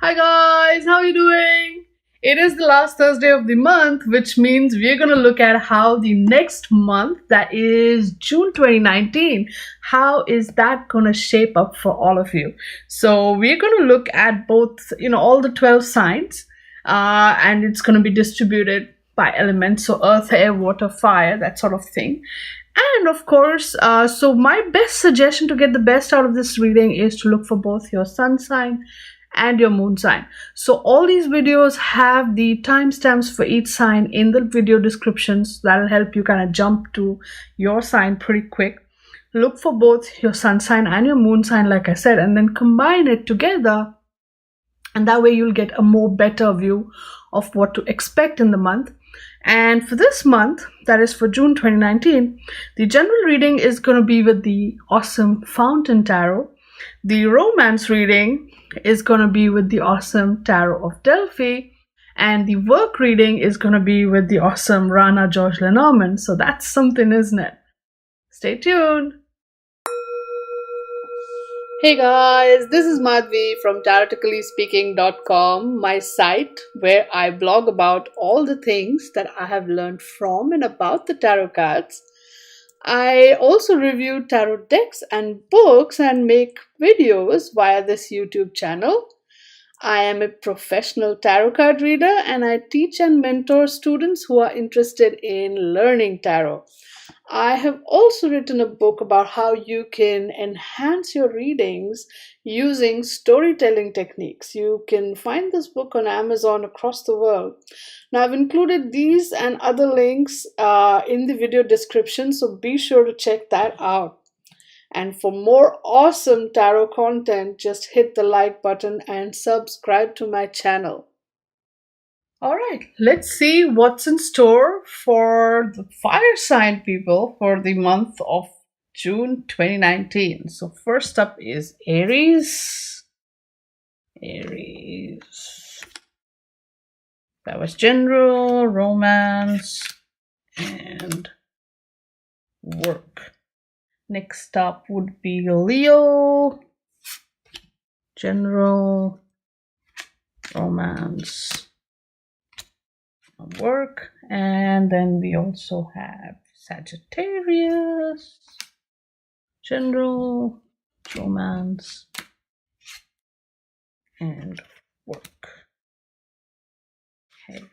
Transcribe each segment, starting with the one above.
Hi guys, how are you doing? It is the last Thursday of the month, which means we're going to look at how the next month, that is June 2019, how is that going to shape up for all of you. So we're going to look at both, all the 12 signs, and it's going to be distributed by elements, so earth, air, water, fire, that sort of thing. And of course, so my best suggestion to get the best out of this reading is to look for both your sun sign and your moon sign. So all these videos have the timestamps for each sign in the video descriptions. That'll help you kind of jump to your sign pretty quick. Look for both your sun sign and your moon sign, like I said, and then combine it together. And that way you'll get a more better view of what to expect in the month. And for this month, that is for June 2019, the general reading is going to be with the awesome Fountain Tarot. The romance reading is going to be with the awesome Tarot of Delphi. And the work reading is going to be with the awesome Rana George Lenormand. So that's something, isn't it? Stay tuned. Hey guys, this is Madhvi from TaroticallySpeaking.com, my site where I blog about all the things that I have learned from and about the tarot cards. I also review tarot decks and books and make videos via this YouTube channel. I am a professional tarot card reader and I teach and mentor students who are interested in learning tarot. I have also written a book about how you can enhance your readings using storytelling techniques. You can find this book on Amazon across the world. Now, I've included these and other links in the video description, so be sure to check that out. And for more awesome tarot content, just hit the like button and subscribe to my channel. All right, let's see what's in store for the fire sign people for the month of June 2019. So first up is Aries. Aries. That was general, romance, and work. Next up would be Leo. General, romance, work. And then we also have Sagittarius. General, romance, and work. Okay.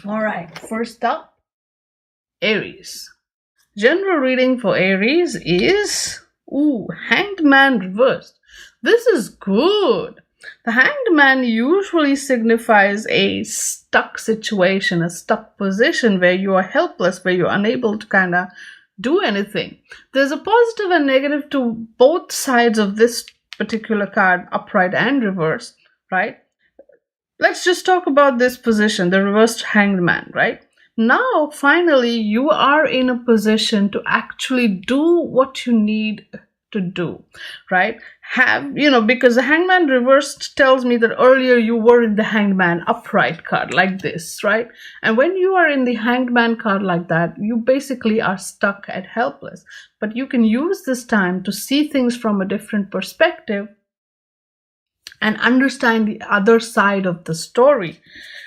All right, first up, Aries. General reading for Aries is Hanged Man reversed. This is good. The Hanged Man usually signifies a stuck situation, a stuck position where you are helpless, where you're unable to kind of do anything. There's a positive and negative to both sides of this particular card, upright and reversed, right? Let's just talk about this position, the reversed Hanged Man, right? Now, finally, you are in a position to actually do what you need to do, right? Because the Hanged Man reversed tells me that earlier you were in the Hanged Man upright card like this, right? And when you are in the Hanged Man card like that, you basically are stuck and helpless. But you can use this time to see things from a different perspective and understand the other side of the story,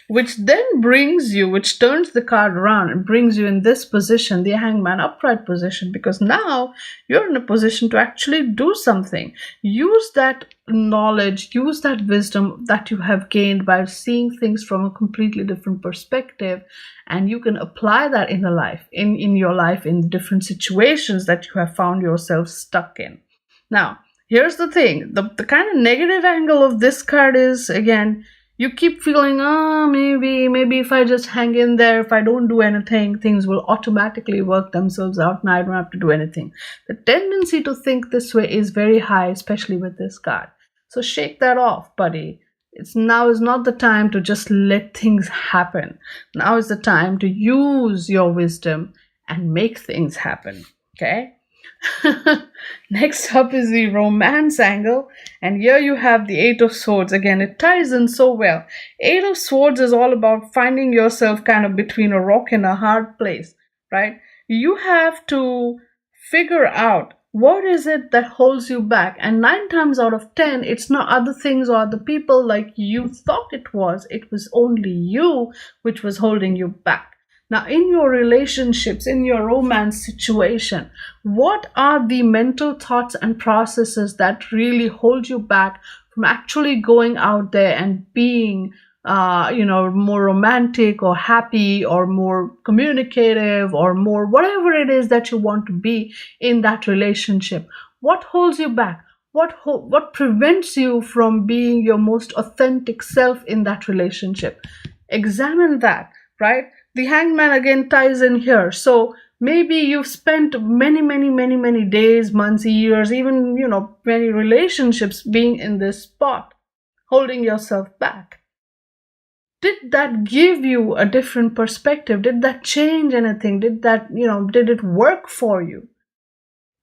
which turns the card around and brings you in this position, the Hangman upright position, because now you're in a position to actually do something. Use that knowledge, use that wisdom that you have gained by seeing things from a completely different perspective, and you can apply that in your life, in different situations that you have found yourself stuck in. Now, here's the thing, the kind of negative angle of this card is, again, you keep feeling, maybe if I just hang in there, if I don't do anything, things will automatically work themselves out and I don't have to do anything. The tendency to think this way is very high, especially with this card. So shake that off, buddy. Now is not the time to just let things happen. Now is the time to use your wisdom and make things happen, okay? Next up is the romance angle, and here you have the Eight of Swords. Again, it ties in so well. Eight of Swords is all about finding yourself kind of between a rock and a hard place, right? You have to figure out what is it that holds you back, and 9 times out of 10, it's not other things or other people like you thought it was. It was only you which was holding you back. Now, in your relationships, in your romance situation, what are the mental thoughts and processes that really hold you back from actually going out there and being, more romantic or happy or more communicative or more whatever it is that you want to be in that relationship? What holds you back? What prevents you from being your most authentic self in that relationship? Examine that, right? The Hangman again ties in here. So maybe you've spent many days, months, years, even, many relationships being in this spot, holding yourself back. Did that give you a different perspective? Did that change anything? Did it work for you?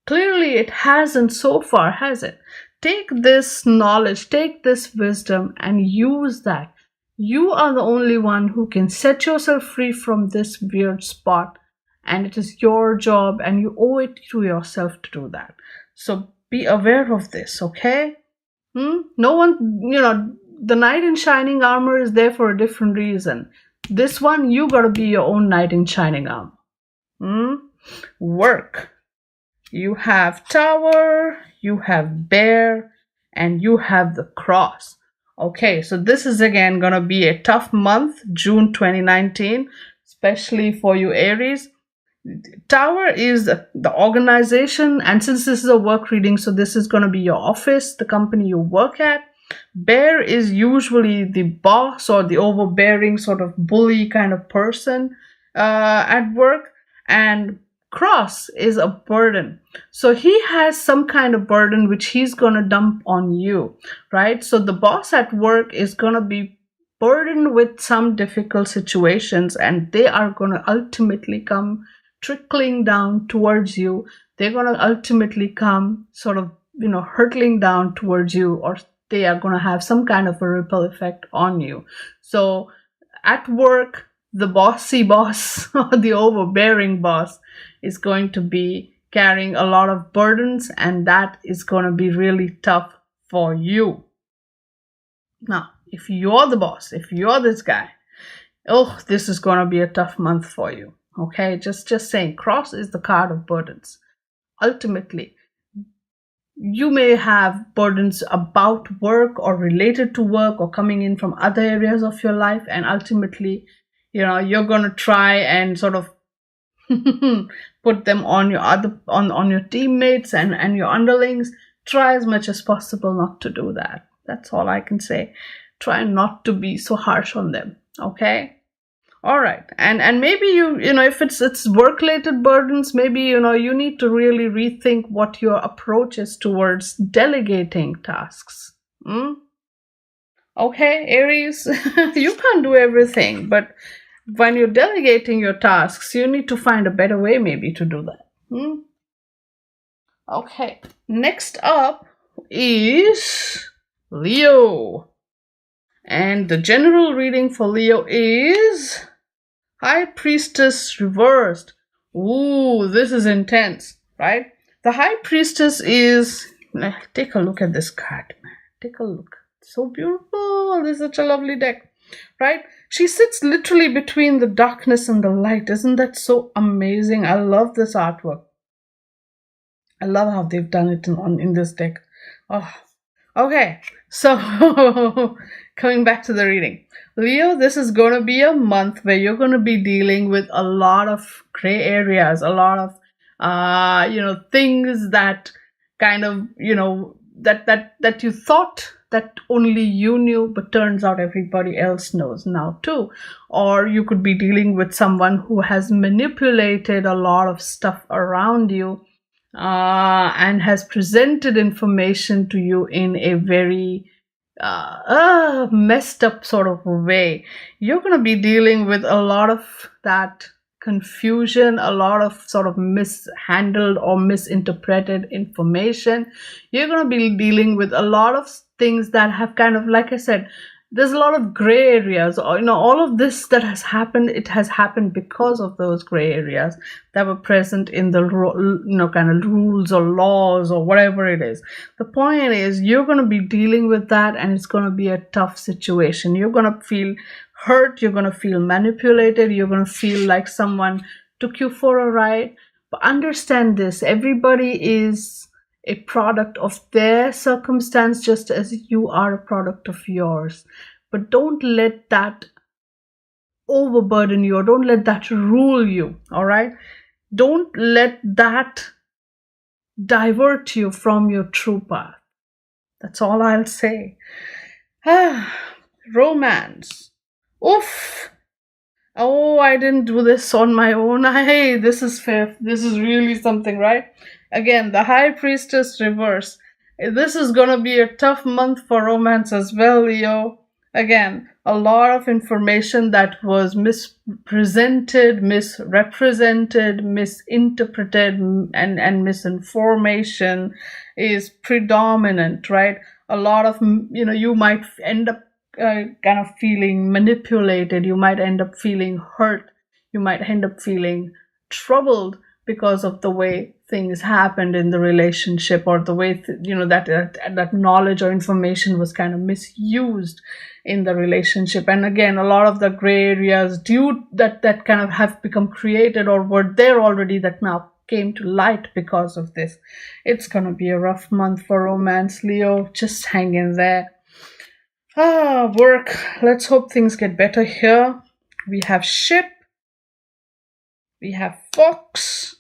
Clearly it hasn't so far, has it? Take this knowledge, take this wisdom and use that. You are the only one who can set yourself free from this weird spot, and it is your job and you owe it to yourself to do that. So be aware of this, okay? No one, the knight in shining armor is there for a different reason. This one, you gotta be your own knight in shining armor. Work. You have Tower, you have Bear, and you have the Cross. Okay, so this is again gonna be a tough month, June 2019, especially for you Aries. Tower is the organization, and since this is a work reading, so this is gonna be your office, the company you work at. Bear is usually the boss or the overbearing sort of bully kind of person at work, and Cross is a burden. So he has some kind of burden which he's going to dump on you, right? So the boss at work is going to be burdened with some difficult situations, and they are going to ultimately come trickling down towards you. They're going to ultimately come sort of, hurtling down towards you, or they are going to have some kind of a ripple effect on you. So at work, the bossy boss or the overbearing boss is going to be carrying a lot of burdens, and that is going to be really tough for you. Now, if you're the boss, if you're this guy, this is going to be a tough month for you. Okay, just saying, Cross is the card of burdens. Ultimately, you may have burdens about work or related to work or coming in from other areas of your life, and ultimately, you're going to try and sort of put them on your on your teammates and your underlings. Try as much as possible not to do that. That's all I can say. Try not to be so harsh on them. Okay. All right. And maybe if it's work related burdens, maybe you need to really rethink what your approach is towards delegating tasks. Okay, Aries, you can't do everything, but when you're delegating your tasks, you need to find a better way maybe to do that. Okay, next up is Leo. And the general reading for Leo is High Priestess reversed. Ooh, this is intense, right? The High Priestess is... Take a look at this card, man. Take a look. So beautiful. This is such a lovely deck, right? She sits literally between the darkness and the light. Isn't that so amazing? I love this artwork. I love how they've done it in this deck. Oh, okay. So, coming back to the reading. Leo, this is going to be a month where you're going to be dealing with a lot of gray areas, a lot of, things that kind of, that you thought that only you knew, but turns out everybody else knows now too. Or you could be dealing with someone who has manipulated a lot of stuff around you and has presented information to you in a very messed up sort of way. You're going to be dealing with a lot of that confusion, a lot of sort of mishandled or misinterpreted information. You're going to be dealing with a lot of things that have kind of, like I said, there's a lot of gray areas, or all of this that has happened, it has happened because of those gray areas that were present in the kind of rules or laws or whatever it is. The point is, you're going to be dealing with that, and it's going to be a tough situation. You're going to feel hurt, you're going to feel manipulated, you're going to feel like someone took you for a ride. But understand this, everybody is a product of their circumstance, just as you are a product of yours. But don't let that overburden you, or don't let that rule you. All right, don't let that divert you from your true path. That's all I'll say. Romance. Oof. Oh, I didn't do this on my own. Hey, this is fair. This is really something, right? Again, the High Priestess reverse. This is going to be a tough month for romance as well, Leo. Again, a lot of information that was mispresented, misrepresented, misinterpreted, and misinformation is predominant, right? A lot of, you might end up kind of feeling manipulated. You might end up feeling hurt. You might end up feeling troubled because of the way things happened in the relationship, or the way that knowledge or information was kind of misused in the relationship. And again, a lot of the gray areas that kind of have become created or were there already that now came to light because of this. It's gonna be a rough month for romance, Leo. Just hang in there. Work. Let's hope things get better here. We have ship, we have fox,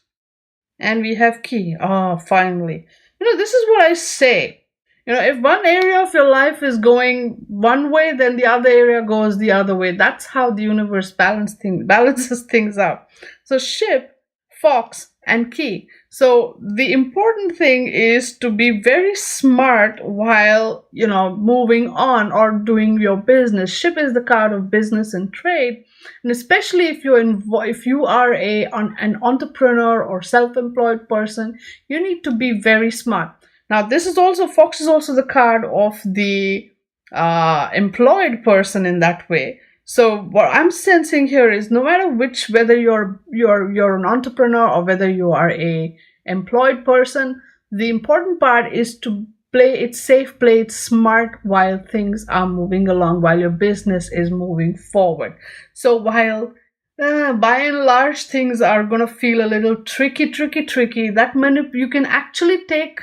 and we have key. Finally. This is what I say. If one area of your life is going one way, then the other area goes the other way. That's how the universe balances things out. So ship, fox, and key. So the important thing is to be very smart while, moving on or doing your business. Ship is the card of business and trade. And especially if you are an entrepreneur or self-employed person, you need to be very smart. Now, fox is also the card of the employed person in that way. So what I'm sensing here is, no matter whether you're an entrepreneur or whether you are a employed person, the important part is to play it safe, play it smart while things are moving along, while your business is moving forward. So while by and large things are going to feel a little tricky, that you can actually take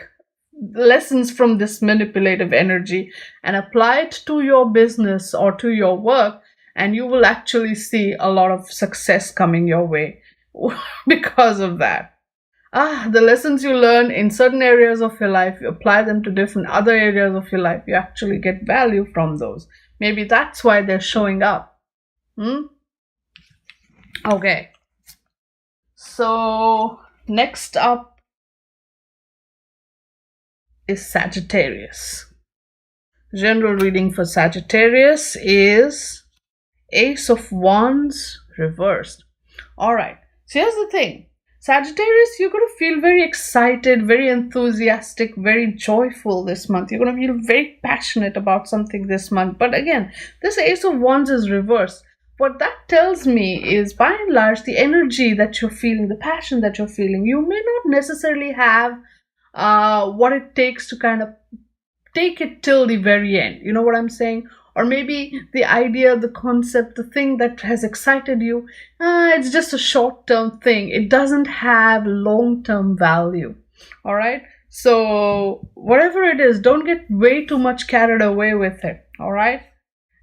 lessons from this manipulative energy and apply it to your business or to your work, and you will actually see a lot of success coming your way because of that. The lessons you learn in certain areas of your life, you apply them to different other areas of your life, you actually get value from those. Maybe that's why they're showing up. Okay. So next up is Sagittarius. General reading for Sagittarius is Ace of Wands reversed. Alright, so here's the thing. Sagittarius, you're going to feel very excited, very enthusiastic, very joyful this month. You're going to feel very passionate about something this month. But again, this Ace of Wands is reversed. What that tells me is, by and large, the energy that you're feeling, the passion that you're feeling, you may not necessarily have what it takes to kind of take it till the very end. You know what I'm saying? Or maybe the idea, the concept, the thing that has excited you, it's just a short-term thing. It doesn't have long-term value. All right? So whatever it is, don't get way too much carried away with it. All right?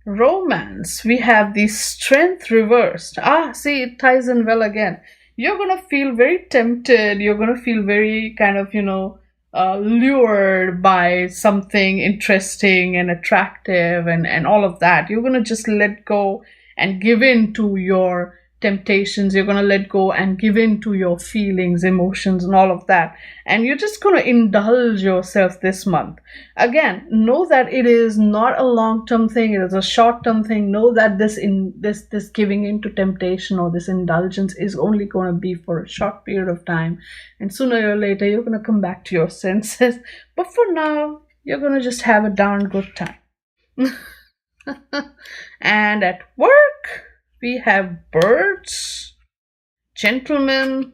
Romance, we have the Strength reversed. See, it ties in well again. You're going to feel very tempted. You're going to feel very kind of, lured by something interesting and attractive and all of that. You're going to just let go and give in to your temptations. You're going to let go and give in to your feelings, emotions, and all of that. And you're just going to indulge yourself this month. Again, know that it is not a long-term thing. It is a short-term thing. Know that this giving in to temptation or this indulgence is only going to be for a short period of time. And sooner or later, you're going to come back to your senses. But for now, you're going to just have a darn good time. And at work, we have birds, gentlemen,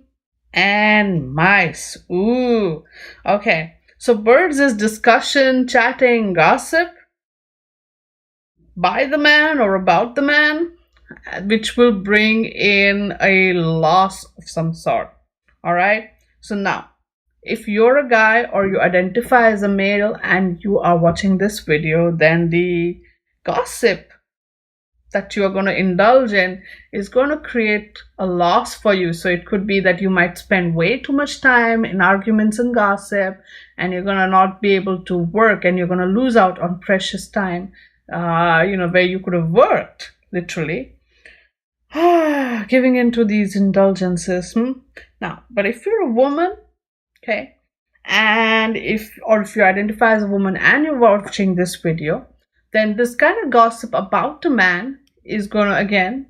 and mice. Ooh, okay. So birds is discussion, chatting, gossip by the man or about the man, which will bring in a loss of some sort. All right. So now, if you're a guy or you identify as a male and you are watching this video, then the gossip that you are going to indulge in is going to create a loss for you. So it could be that you might spend way too much time in arguments and gossip, and you're going to not be able to work, and you're going to lose out on precious time, where you could have worked, literally. Giving into these indulgences. Now, but if you're a woman, okay, and if you identify as a woman and you're watching this video, then this kind of gossip about a man is going to, again,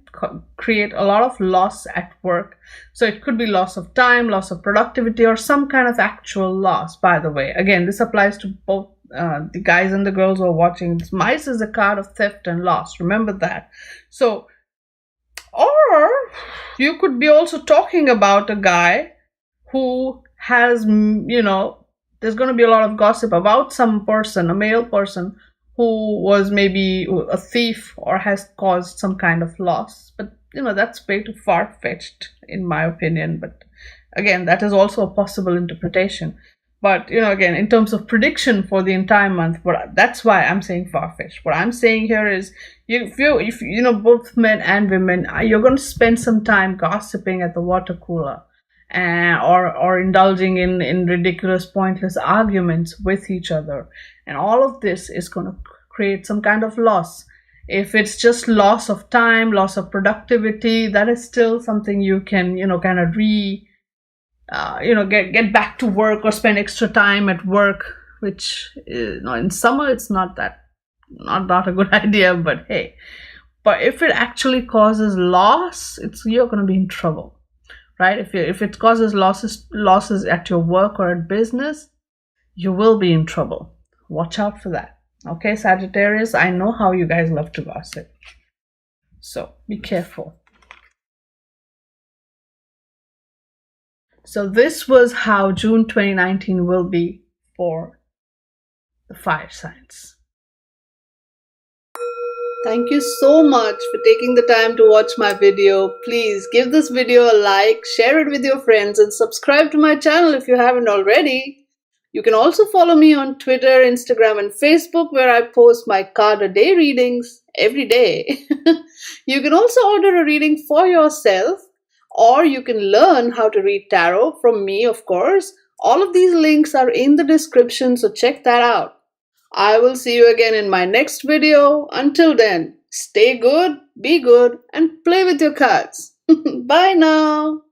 create a lot of loss at work. So it could be loss of time, loss of productivity, or some kind of actual loss, by the way. Again, this applies to both the guys and the girls who are watching. Mice is a card of theft and loss. Remember that. So, or you could be also talking about a guy who has, there's going to be a lot of gossip about some person, a male person, who was maybe a thief or has caused some kind of loss. But, that's way too far-fetched, in my opinion. But again, that is also a possible interpretation. But, again, in terms of prediction for the entire month, that's why I'm saying far-fetched. What I'm saying here is, if both men and women, you're going to spend some time gossiping at the water cooler, or indulging in ridiculous, pointless arguments with each other. And all of this is going to create some kind of loss. If it's just loss of time, loss of productivity, that is still something you can, kind of get back to work or spend extra time at work, which, in summer, it's not a good idea, but hey. But if it actually causes loss, you're going to be in trouble. Right? If it causes losses at your work or at business, you will be in trouble. Watch out for that. Okay, Sagittarius, I know how you guys love to gossip. So be careful. So this was how June 2019 will be for the fire signs. Thank you so much for taking the time to watch my video. Please give this video a like, share it with your friends, and subscribe to my channel if you haven't already. You can also follow me on Twitter, Instagram, and Facebook, where I post my card a day readings every day. You can also order a reading for yourself, or you can learn how to read tarot from me, of course. All of these links are in the description, so check that out. I will see you again in my next video. Until then, stay good, be good, and play with your cards. Bye now.